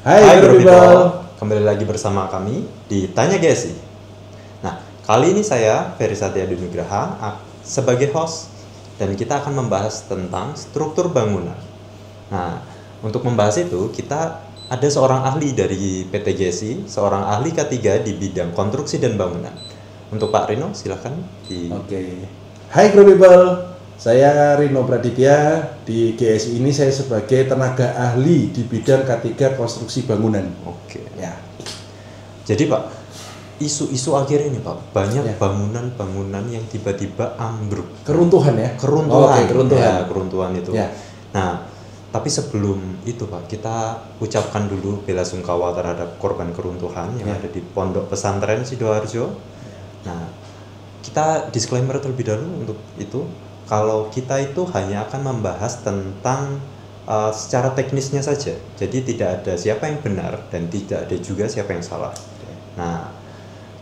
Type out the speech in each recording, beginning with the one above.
Hai Guru People, kembali lagi bersama kami di Tanya GSI. Nah, kali ini saya Ferry Satya Nugraha sebagai host dan kita akan membahas tentang struktur bangunan. Nah, untuk membahas itu kita ada seorang ahli dari PT GSI, seorang ahli K3 di bidang konstruksi dan bangunan. Untuk Pak Rino, silakan Oke. Hai Guru People, saya Rino Praditya. Di GSI ini saya sebagai tenaga ahli di bidang K3 konstruksi bangunan. Oke. Ya. Jadi Pak, isu-isu akhir ini Pak, banyak Ya. bangunan-bangunan yang tiba-tiba ambruk. Keruntuhan ya? Keruntuhan. Oke, keruntuhan. Ya, keruntuhan itu. Ya. Nah, tapi sebelum itu Pak, kita ucapkan dulu bela sungkawa terhadap korban keruntuhan yang Ya. ada di Pondok Pesantren Sidoarjo. Nah, kita disclaimer terlebih dahulu untuk itu. Kalau kita itu hanya akan membahas tentang secara teknisnya saja. Jadi tidak ada siapa yang benar dan tidak ada juga siapa yang salah. Nah,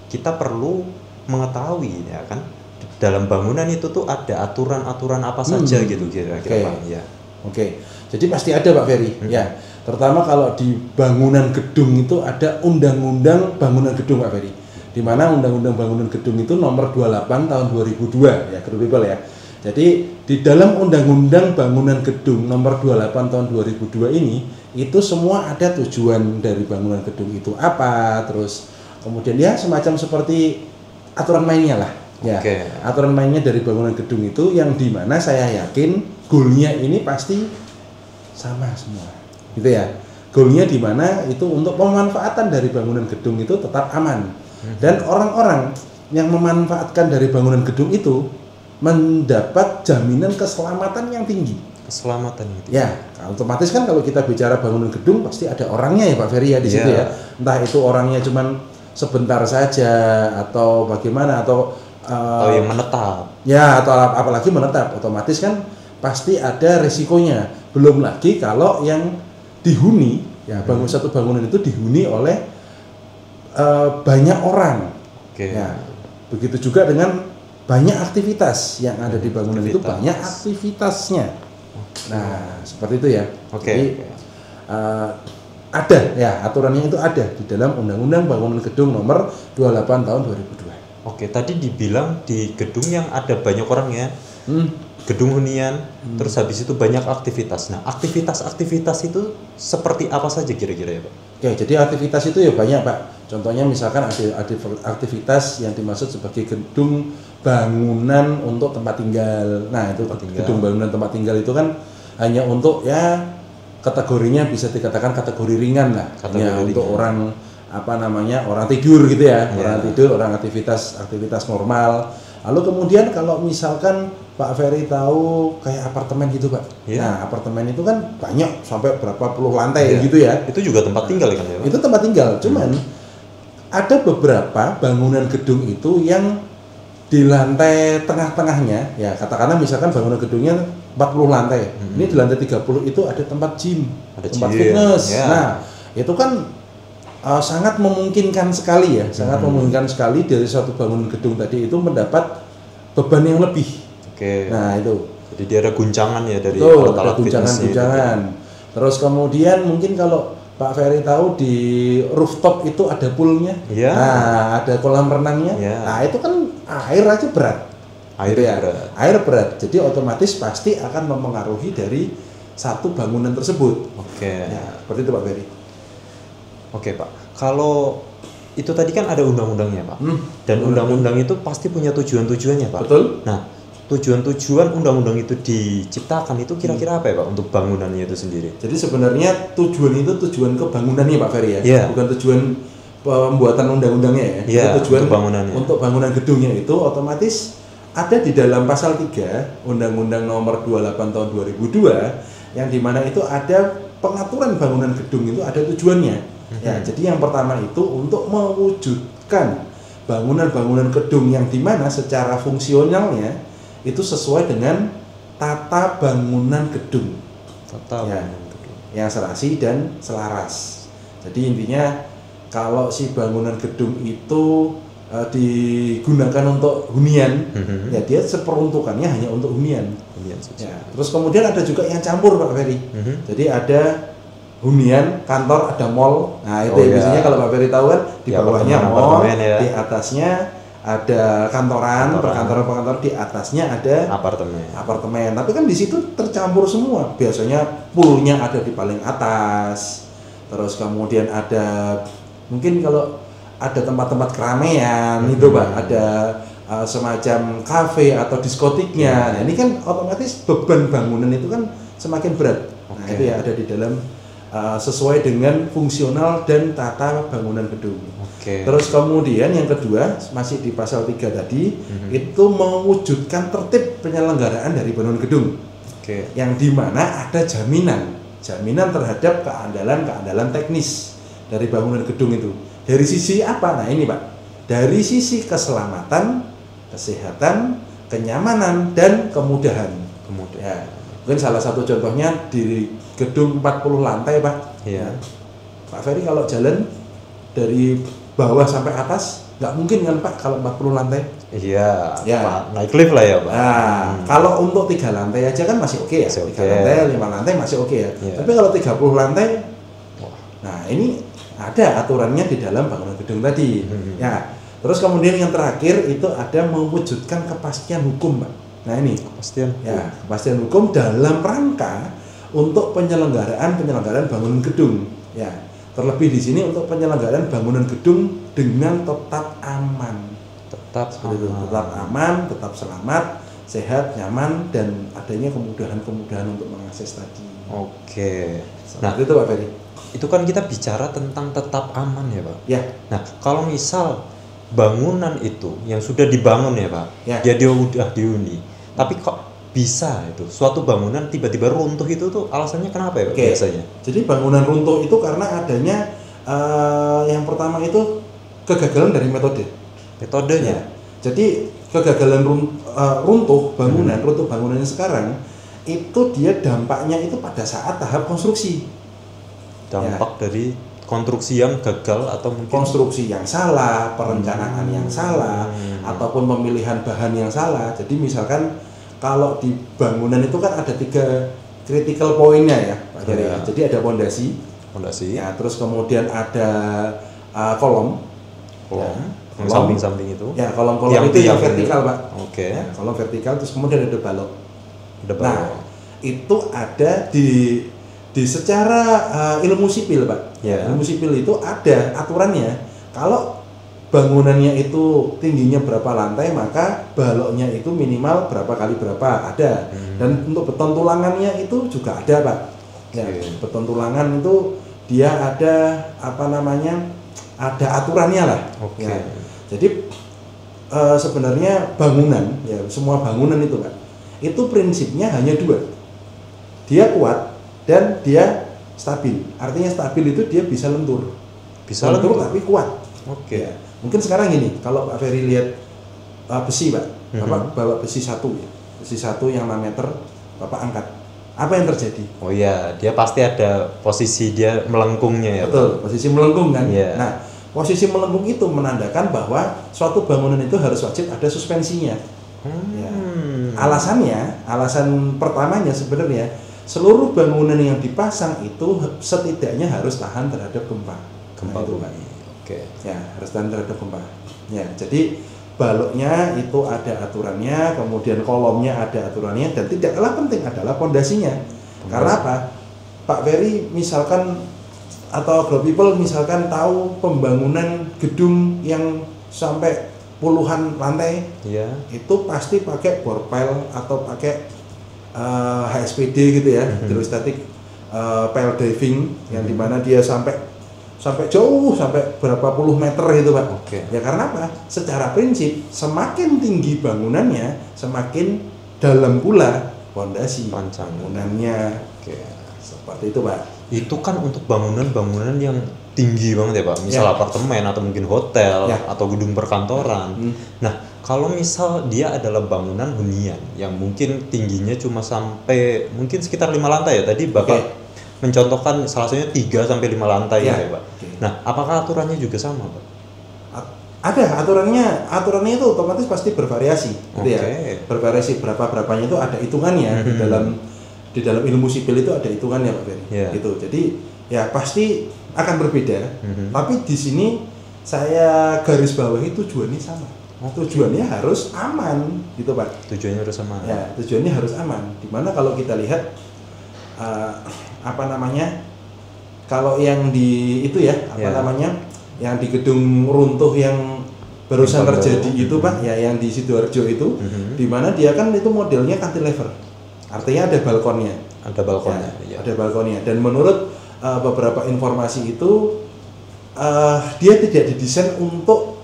kita perlu mengetahui ya kan, dalam bangunan itu tuh ada aturan-aturan apa saja gitu kira-kira Pak. Ya. Oke. Jadi pasti ada Pak Ferry. Ya. Terutama kalau di bangunan gedung itu ada undang-undang bangunan gedung Pak Ferry. Di mana undang-undang bangunan gedung itu nomor 28 tahun 2002 ya, Guru People ya. Jadi di dalam undang-undang bangunan gedung nomor 28 tahun 2002 ini itu semua ada tujuan dari bangunan gedung itu apa, terus kemudian ya semacam seperti aturan mainnya lah. Ya. Oke. Aturan mainnya dari bangunan gedung itu yang di mana saya yakin goalnya ini pasti sama semua. Gitu ya. Goalnya di mana itu untuk pemanfaatan dari bangunan gedung itu tetap aman. Dan orang-orang yang memanfaatkan dari bangunan gedung itu mendapat jaminan keselamatan yang tinggi. Keselamatan itu. Ya, otomatis kan kalau kita bicara bangunan gedung pasti ada orangnya ya Pak Ferry ya di situ ya. Entah itu orangnya cuman sebentar saja atau bagaimana atau yang menetap. Ya, atau apalagi menetap, otomatis kan pasti ada resikonya. Belum lagi kalau yang dihuni ya, satu bangunan itu dihuni oleh banyak orang. Oke. Ya, begitu juga dengan banyak aktivitas yang ada di bangunan itu banyak aktivitasnya. Nah, seperti itu ya. Oke. Jadi ada ya, aturannya itu ada di dalam Undang-Undang Bangunan Gedung nomor 28 tahun 2002. Oke, tadi dibilang di gedung yang ada banyak orang ya. Gedung hunian, terus habis itu banyak aktivitas. Nah, aktivitas-aktivitas itu seperti apa saja kira-kira ya Pak? Oke, jadi aktivitas itu ya banyak Pak. Contohnya misalkan ada aktivitas yang dimaksud sebagai gedung bangunan untuk tempat tinggal. Nah, itu gedung bangunan tempat tinggal itu kan hanya untuk ya kategorinya bisa dikatakan kategori ringan lah. Hanya untuk orang orang tidur gitu ya. Orang tidur, orang aktivitas normal. Lalu kemudian kalau misalkan Pak Ferry tahu kayak apartemen gitu Pak. Nah, apartemen itu kan banyak sampai berapa puluh lantai gitu ya. Itu juga tempat tinggal kan ya Pak? Itu tempat tinggal, cuman ada beberapa bangunan gedung itu yang di lantai tengah-tengahnya, ya katakanlah misalkan bangunan gedungnya 40 lantai. Ini di lantai 30 itu ada tempat gym, tempat fitness. Nah, itu kan sangat memungkinkan sekali ya, sangat memungkinkan sekali dari suatu bangunan gedung tadi itu mendapat beban yang lebih. Oke. Nah, itu. Jadi dia ada guncangan ya dari alat-alat guncangan. Terus kemudian mungkin kalau Pak Ferry tahu di rooftop itu ada poolnya, nah ada kolam renangnya, nah itu kan air aja berat, air berat, jadi otomatis pasti akan mempengaruhi dari satu bangunan tersebut. Oke. Ya, seperti itu Pak Ferry. Oke Pak, kalau itu tadi kan ada undang-undangnya Pak, dan undang-undang itu pasti punya tujuan-tujuannya Pak. Betul. Nah, tujuan-tujuan undang-undang itu diciptakan itu kira-kira apa ya Pak untuk bangunannya itu sendiri? Jadi sebenarnya tujuan itu tujuan kebangunannya Pak Ferry ya, bukan tujuan pembuatan undang-undangnya ya. Tujuan untuk bangunan gedungnya itu otomatis ada di dalam pasal 3 Undang-Undang nomor 28 tahun 2002 yang dimana itu ada pengaturan bangunan gedung itu ada tujuannya. Ya, jadi yang pertama itu untuk mewujudkan bangunan-bangunan gedung yang dimana secara fungsionalnya itu sesuai dengan tata bangunan gedung. Yang serasi dan selaras. Jadi intinya kalau si bangunan gedung itu digunakan untuk hunian, ya dia seperuntukannya hanya untuk hunian. Ya. Terus kemudian ada juga yang campur Pak Ferry. Jadi ada hunian, kantor, ada mall. Nah itu biasanya kalau Pak Ferry tahu kan di bawahnya mall, di atasnya ada kantoran, perkantoran di atasnya ada apartemen. Tapi kan di situ tercampur semua. Biasanya poolnya ada di paling atas. Terus kemudian ada mungkin kalau ada tempat-tempat keramaian itu Pak, ada semacam kafe atau diskotiknya. Nah, ini kan otomatis beban bangunan itu kan semakin berat. Nah, itu ya ada di dalam sesuai dengan fungsional dan tata bangunan gedung. Terus kemudian yang kedua masih di pasal 3 tadi itu mewujudkan tertib penyelenggaraan dari bangunan gedung. Yang dimana ada jaminan terhadap keandalan teknis dari bangunan gedung itu. Dari sisi apa? Nah ini Pak, dari sisi keselamatan, kesehatan, kenyamanan dan kemudahan. Ya, mungkin salah satu contohnya di gedung 40 lantai Pak. Pak Ferry kalau jalan dari bawah sampai atas nggak mungkin kan Pak kalau 40 lantai. Naik lift lah ya Pak. Nah, kalau untuk 3 lantai aja kan masih oke ya. 3 lantai, 5 lantai masih oke ya. Tapi kalau 30 lantai, nah ini ada aturannya di dalam bangunan gedung tadi. Ya, terus kemudian yang terakhir itu ada mewujudkan kepastian hukum Pak. Nah ini kepastian hukum dalam rangka untuk penyelenggaraan bangunan gedung. Ya, terlebih di sini untuk penyelenggaraan bangunan gedung dengan tetap aman, tetap aman, tetap selamat, sehat, nyaman dan adanya kemudahan untuk mengakses tadi. Nah itu Pak Ferry. Itu kan kita bicara tentang tetap aman ya Pak. Nah kalau misal bangunan itu yang sudah dibangun ya Pak, dia udah dihuni, tapi kok bisa itu suatu bangunan tiba-tiba runtuh itu tuh alasannya kenapa ya Pak biasanya? Jadi bangunan runtuh itu karena adanya yang pertama itu kegagalan dari metodenya. Jadi kegagalan runtuh bangunannya sekarang itu dia dampaknya itu pada saat tahap konstruksi. Dari konstruksi yang gagal atau mungkin konstruksi yang salah, perencanaan yang salah, ataupun pemilihan bahan yang salah. Jadi misalkan kalau di bangunan itu kan ada 3 critical point-nya ya Pak Ferry. Jadi ada pondasi, ya, terus kemudian ada kolom, samping-samping itu. Ya, kolom-kolom itu yang vertikal Pak. Ya, kolom vertikal, terus kemudian ada balok. Nah, itu ada di secara ilmu sipil Pak. Ilmu sipil itu ada aturannya. Kalau bangunannya itu tingginya berapa lantai, maka baloknya itu minimal berapa kali berapa ada. Dan untuk beton tulangannya itu juga ada Pak. Beton tulangan itu dia ada ada aturannya lah. Jadi sebenarnya bangunan semua bangunan itu Pak, itu prinsipnya hanya 2. Dia kuat dan dia stabil. Artinya stabil itu dia bisa lentur tapi kuat. Mungkin sekarang gini, kalau Pak Ferry lihat besi Pak, Bapak bawa besi 1 yang 6 meter, Bapak angkat, apa yang terjadi? Dia pasti ada posisi dia melengkungnya ya. Betul, posisi melengkung kan. Nah, posisi melengkung itu menandakan bahwa suatu bangunan itu harus wajib ada suspensinya. Alasan pertamanya sebenarnya seluruh bangunan yang dipasang itu setidaknya harus tahan terhadap gempa itu Pak. Harus tahan terhadap gempa. Jadi baloknya itu ada aturannya, kemudian kolomnya ada aturannya, dan tidak kalah penting adalah pondasinya. Karena apa? Pak Ferry misalkan atau Grow People misalkan tahu pembangunan gedung yang sampai puluhan lantai, itu pasti pakai bor pile atau pakai HSPD gitu ya, hidrostatik pile diving, yang dimana dia sampai jauh, sampai berapa puluh meter itu Pak. Ya karena apa? Secara prinsip semakin tinggi bangunannya, semakin dalam pula pondasi bangunannya. Seperti itu Pak. Itu kan untuk bangunan-bangunan yang tinggi banget ya Pak, misal apartemen atau mungkin hotel atau gedung perkantoran. Nah, kalau misal dia adalah bangunan hunian yang mungkin tingginya cuma sampai mungkin sekitar 5 lantai ya, tadi Bapak mencontohkan salah satunya 3 sampai 5 lantai ya Pak. Nah, apakah aturannya juga sama Pak? Ada aturannya itu otomatis pasti bervariasi, gitu ya. Bervariasi berapanya itu ada hitungannya di dalam ilmu sipil itu ada hitungannya Pak Ferry. Gitu. Jadi ya pasti akan berbeda. Tapi di sini saya garis bawahi tujuannya sama. Tujuannya harus aman gitu Pak. Tujuannya harus aman. Ya, tujuannya harus aman. Dimana kalau kita lihat kalau yang di itu ya yang di gedung runtuh yang barusan terjadi itu Pak, ya yang di Sidoarjo itu, dimana dia kan itu modelnya cantilever, artinya ada balkonnya. Ada balkonnya. Ya. Ada balkonnya. Dan menurut beberapa informasi itu dia tidak didesain untuk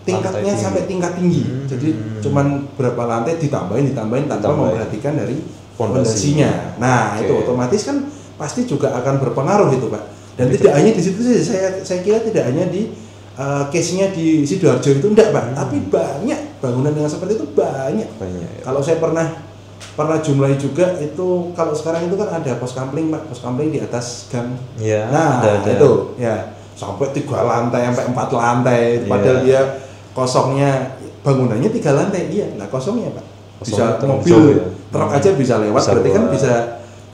tingkatnya sampai tingkat tinggi. Jadi cuman berapa lantai ditambahin tanpa memperhatikan dari fondasinya. Nah, itu otomatis kan pasti juga akan berpengaruh itu, Pak. Dan tidak hanya di situ saja, saya kira tidak hanya di case-nya di Sidoarjo itu enggak, Pak. Tapi banyak bangunan yang seperti itu banyak. Ya. Kalau saya pernah jumlahi juga itu, kalau sekarang itu kan ada pos kampling, Pak. Pos kampling di atas gang. Ya, nah, ada. Itu ya sampai 3 lantai sampai 4 lantai padahal dia kosongnya bangunannya 3 lantai, nah kosongnya Pak, bisa mobil truk aja bisa lewat, berarti kan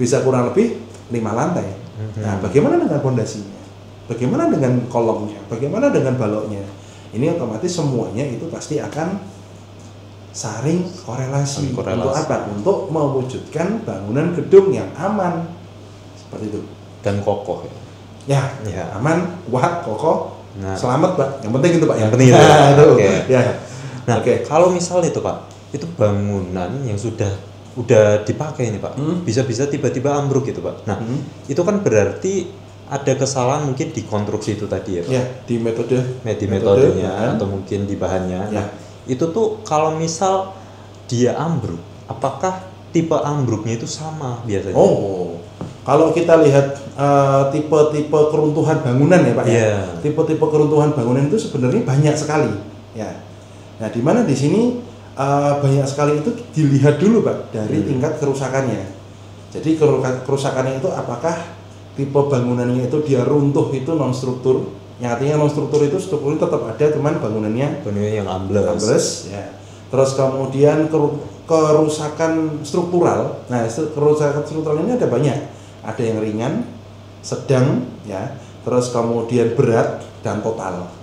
bisa kurang lebih 5 lantai. Nah, bagaimana dengan fondasinya, bagaimana dengan kolomnya, bagaimana dengan baloknya, ini otomatis semuanya itu pasti akan saling korelasi. Untuk apa? Untuk mewujudkan bangunan gedung yang aman seperti itu dan kokoh ya. Aman, kuat, kokoh. Nah, selamat Pak, yang penting itu Pak. Yang penting itu. Ya. Nah, kalau misal itu Pak, itu bangunan yang udah dipakai ini Pak, bisa-bisa tiba-tiba ambruk gitu Pak. Nah, itu kan berarti ada kesalahan mungkin di konstruksi itu tadi ya Pak. Ya, di metodenya atau mungkin di bahannya. Ya. Nah, itu tuh kalau misal dia ambruk, apakah tipe ambruknya itu sama biasanya? Kalau kita lihat tipe-tipe keruntuhan bangunan ya Pak ya, tipe-tipe keruntuhan bangunan itu sebenarnya banyak sekali ya. Nah, di mana di sini banyak sekali itu dilihat dulu Pak dari tingkat kerusakannya. Jadi kerusakannya itu apakah tipe bangunannya itu dia runtuh itu non struktur, yang artinya non struktur itu strukturnya tetap ada, cuman bangunannya yang ambles ya. Terus kemudian kerusakan struktural. Nah, kerusakan struktural ini ada banyak. Ada yang ringan, sedang, ya, terus kemudian berat dan total.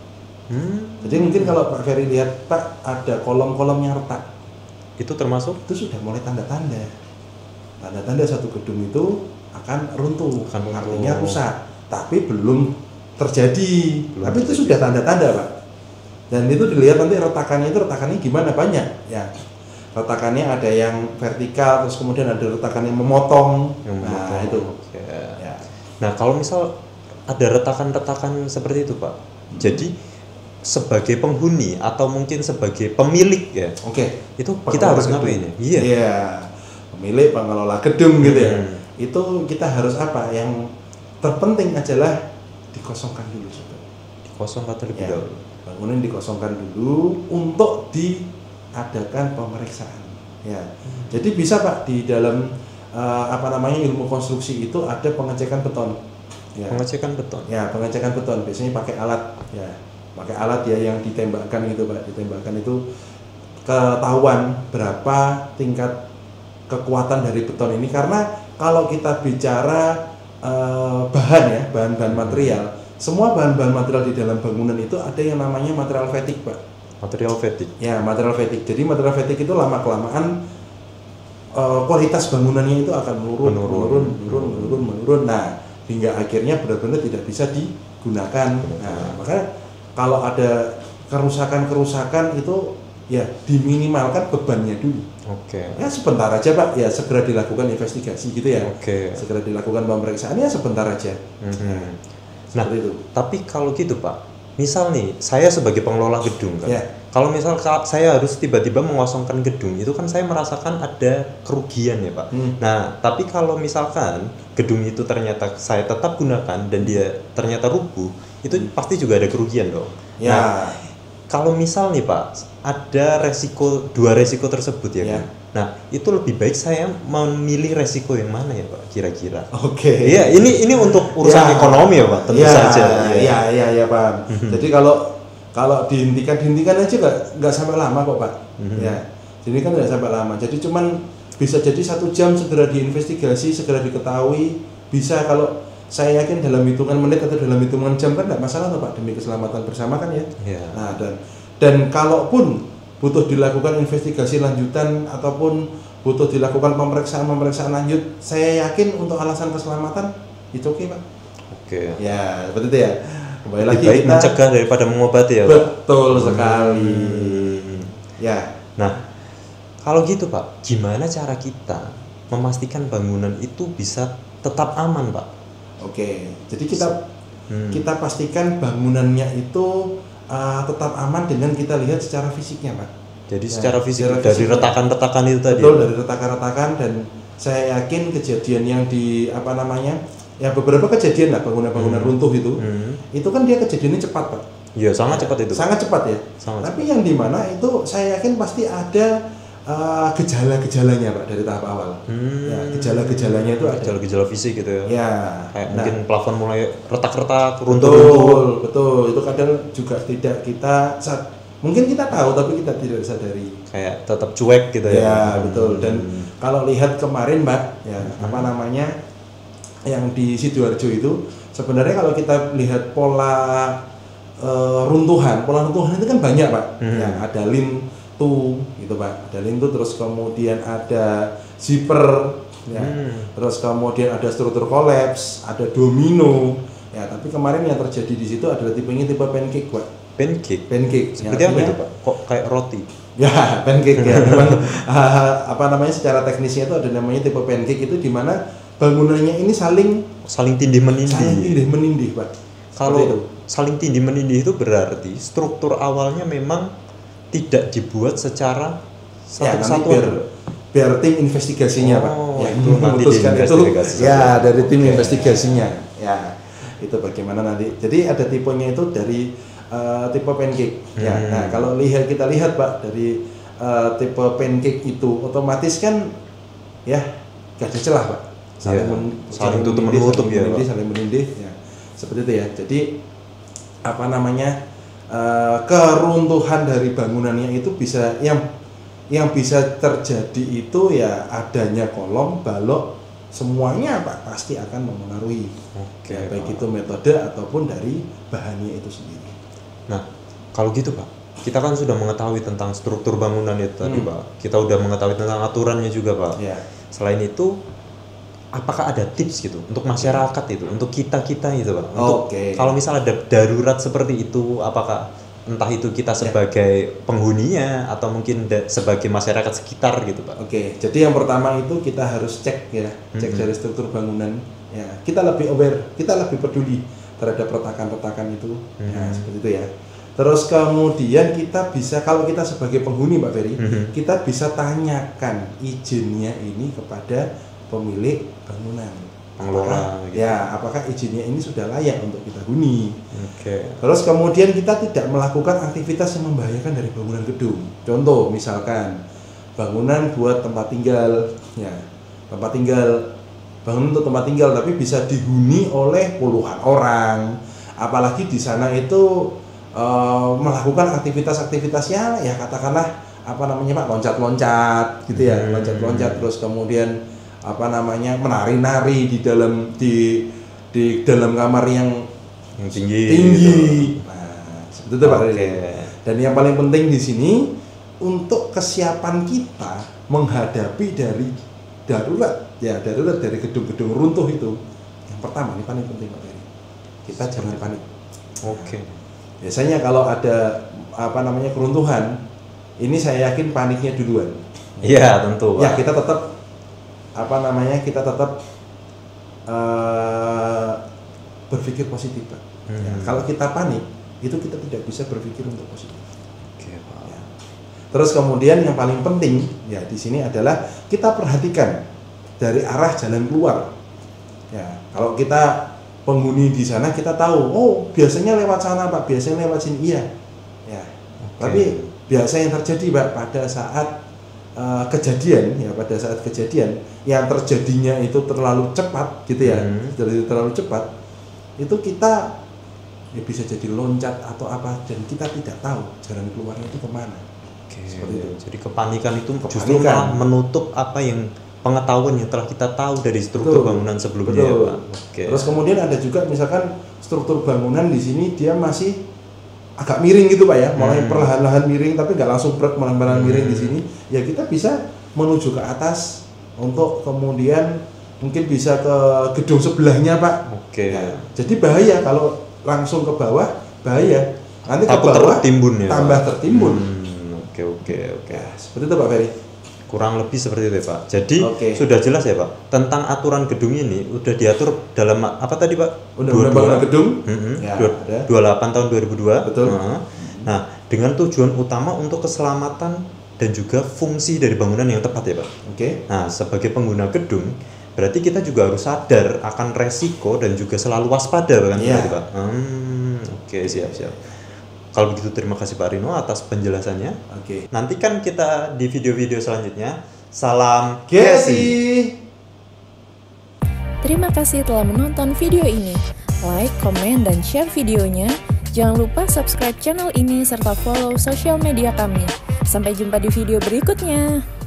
Jadi mungkin kalau Pak Ferry lihat Pak ada kolom-kolom yang retak, itu termasuk? Itu sudah mulai tanda-tanda satu gedung itu akan runtuh, artinya rusak. Tapi belum terjadi, tapi itu sudah tanda-tanda Pak. Dan itu dilihat nanti retakannya gimana, banyak ya. Retakannya ada yang vertikal, terus kemudian ada retakan yang memotong. Nah, itu. Ya. Nah, kalau misal ada retakan-retakan seperti itu, Pak. Jadi sebagai penghuni atau mungkin sebagai pemilik ya. Itu kita harus ngapain ya? Iya. Pemilik, pengelola gedung gitu ya. Itu kita harus apa? Yang terpenting adalah dikosongkan dulu, Sobat. Dikosongkan terlebih dahulu. Bangunan dikosongkan dulu untuk diadakan pemeriksaan ya. Jadi bisa Pak di dalam ilmu konstruksi itu ada pengecekan beton ya. Pengecekan beton biasanya pakai alat ya yang ditembakkan gitu Pak. Ditembakkan itu ketahuan berapa tingkat kekuatan dari beton ini, karena kalau kita bicara bahan material, semua bahan-bahan material di dalam bangunan itu ada yang namanya material fatigue, Pak. Material fatigue. Ya, material fatigue. Jadi material fatigue itu lama-kelamaan kualitas bangunannya itu akan menurun. Nah, hingga akhirnya benar-benar tidak bisa digunakan. Nah, maka kalau ada kerusakan itu ya diminimalkan bebannya dulu. Ya sebentar aja Pak, ya segera dilakukan investigasi gitu ya. Segera dilakukan pemeriksaan ya sebentar aja. Nah, itu. Tapi kalau gitu Pak, misal nih saya sebagai pengelola gedung kan, kalau misal saya harus tiba-tiba mengosongkan gedung, itu kan saya merasakan ada kerugian ya Pak. Nah, tapi kalau misalkan gedung itu ternyata saya tetap gunakan dan dia ternyata rubuh, itu pasti juga ada kerugian dong. Nah, kalau misal nih Pak, ada dua resiko tersebut ya kan. Nah, itu lebih baik saya memilih resiko yang mana ya Pak, kira-kira? Iya, ini untuk urusan ekonomi ya Pak, tentu saja. Iya Pak. Jadi kalau dihentikan aja nggak sampai lama kok Pak. Ya, jadi kan nggak sampai lama. Jadi cuman bisa jadi 1 jam segera diinvestigasi, segera diketahui. Bisa kalau saya yakin dalam hitungan menit atau dalam hitungan jam kan tidak masalah Pak, demi keselamatan bersama kan ya. Nah, dan kalaupun butuh dilakukan investigasi lanjutan ataupun butuh dilakukan pemeriksaan lanjut, saya yakin untuk alasan keselamatan itu oke Pak. Ya, seperti itu ya. Kembali lagi baik kita mencegah daripada mengobati ya Pak. Betul sekali. Ya. Nah, kalau gitu Pak, gimana cara kita memastikan bangunan itu bisa tetap aman Pak? Jadi kita pastikan bangunannya itu tetap aman dengan kita lihat secara fisiknya Pak. Jadi secara fisik dari retakan-retakan itu tadi. Betul, dari retakan-retakan, dan saya yakin kejadian yang ya beberapa kejadian lah bangunan-bangunan runtuh itu kan dia kejadiannya cepat Pak. Iya, sangat cepat itu. Sangat cepat ya. Tapi yang di mana itu saya yakin pasti ada gejala-gejalanya Pak dari tahap awal. Ya, gejala-gejalanya itu ada gejala-gejala fisik gitu ya. Ya. Kayak mungkin plafon mulai retak-retak, runtuh. Betul. Itu kadang juga tidak mungkin kita tahu tapi kita tidak sadari. Kayak tetap cuek gitu ya. Ya, betul. Dan kalau lihat kemarin Mbak, ya yang di Sidoarjo itu sebenarnya kalau kita lihat pola runtuhan itu kan banyak Pak. Ya, ada lintu gitu Pak. Ada lintu, terus kemudian ada zipper ya. Terus kemudian ada struktur kolaps, ada domino. Ya, tapi kemarin yang terjadi di situ adalah tipenya tipe pancake Pak. Pancake. Seperti apa itu Pak? Kok kayak roti? Ya, pancake ya. Memang secara teknisnya itu ada namanya tipe pancake, itu di mana bangunannya ini saling tindih menindih. Pak. Kalau saling tindih menindih itu berarti struktur awalnya memang tidak dibuat secara satu kesatuan. Biar tim investigasinya Pak. Ya, itu memutuskan itu. Ya, dari tim investigasinya. Ya, itu bagaimana nanti. Jadi ada tipenya itu dari tipe pancake. Ya, nah kalau kita lihat Pak dari tipe pancake itu otomatis kan ya gak ada celah Pak. Saling tutup menutup ya Pak. Saling menindih ya. Seperti itu ya. Jadi keruntuhan dari bangunannya itu bisa yang bisa terjadi itu ya adanya kolom, balok, semuanya Pak pasti akan mempengaruhi. Ya, baik itu metode ataupun dari bahannya itu sendiri. Nah, kalau gitu Pak, kita kan sudah mengetahui tentang struktur bangunan itu tadi Pak. Kita udah mengetahui tentang aturannya juga Pak. Ya. Selain itu, apakah ada tips gitu untuk masyarakat itu, untuk kita gitu Pak? Kalau misalnya ada darurat seperti itu, apakah entah itu kita sebagai penghuninya atau mungkin sebagai masyarakat sekitar gitu Pak? Jadi yang pertama itu kita harus cek ya, dari struktur bangunan. Ya, kita lebih aware, kita lebih peduli terhadap retakan-retakan itu, ya, seperti itu ya. Terus kemudian kita bisa, kalau kita sebagai penghuni Pak Ferry, kita bisa tanyakan izinnya ini kepada pemilik bangunan. Pengelola. Apakah izinnya ini sudah layak untuk kita huni? Terus kemudian kita tidak melakukan aktivitas yang membahayakan dari bangunan gedung. Contoh misalkan bangunan buat tempat tinggal, ya bangunan untuk tempat tinggal tapi bisa dihuni oleh puluhan orang, apalagi di sana itu melakukan aktivitasnya ya katakanlah Pak, loncat-loncat gitu ya, loncat-loncat, terus kemudian menari-nari di dalam kamar yang tinggi. Gitu. Nah, seperti itu Pak. Dan yang paling penting di sini untuk kesiapan kita menghadapi dari darurat dari gedung-gedung runtuh itu. Yang pertama ini paling penting Pak Ferry. Kita jangan panik. Biasanya kalau ada keruntuhan, ini saya yakin paniknya duluan. Iya, tentu Pak. Ya, kita tetap berpikir positif Pak. Ya, kalau kita panik itu kita tidak bisa berpikir untuk positif. Pak. Ya. Terus kemudian yang paling penting ya di sini adalah kita perhatikan dari arah jalan keluar. Ya, kalau kita penghuni di sana kita tahu, biasanya lewat sana Pak, biasanya lewat sini, iya. Ya. Tapi biasa yang terjadi Pak pada saat kejadian yang terjadinya itu terlalu cepat gitu ya, terlalu cepat, itu kita ya bisa jadi loncat atau apa dan kita tidak tahu jalan keluarnya itu kemana. Seperti itu. Jadi kepanikan itu justru malah menutup apa yang pengetahuan yang telah kita tahu dari struktur bangunan sebelumnya. Betul. Ya, Pak. Oke. Terus kemudian ada juga misalkan struktur bangunan di sini dia masih agak miring gitu Pak ya, mulai perlahan-lahan miring tapi nggak langsung perlahan-lahan miring di sini. Ya kita bisa menuju ke atas untuk kemudian mungkin bisa ke gedung sebelahnya Pak. Oke. Ya, jadi bahaya kalau langsung ke bawah, bahaya. Nanti takut ke bawah tertimbun ya, tambah tertimbun. Oke. Ya, seperti itu Pak Ferry. Kurang lebih seperti itu ya Pak. Jadi sudah jelas ya Pak tentang aturan gedung ini udah diatur dalam apa tadi Pak? Undang-undang bangunan gedung. Ya, 28 tahun 2002. Betul. Nah, dengan tujuan utama untuk keselamatan dan juga fungsi dari bangunan yang tepat ya Pak. Nah, sebagai pengguna gedung berarti kita juga harus sadar akan resiko dan juga selalu waspada kan berarti Pak. Oke, siap. Kalau begitu terima kasih Pak Rino atas penjelasannya. Nantikan kita di video-video selanjutnya. Salam GSI. Terima kasih telah menonton video ini. Like, komen, dan share videonya. Jangan lupa subscribe channel ini serta follow sosial media kami. Sampai jumpa di video berikutnya.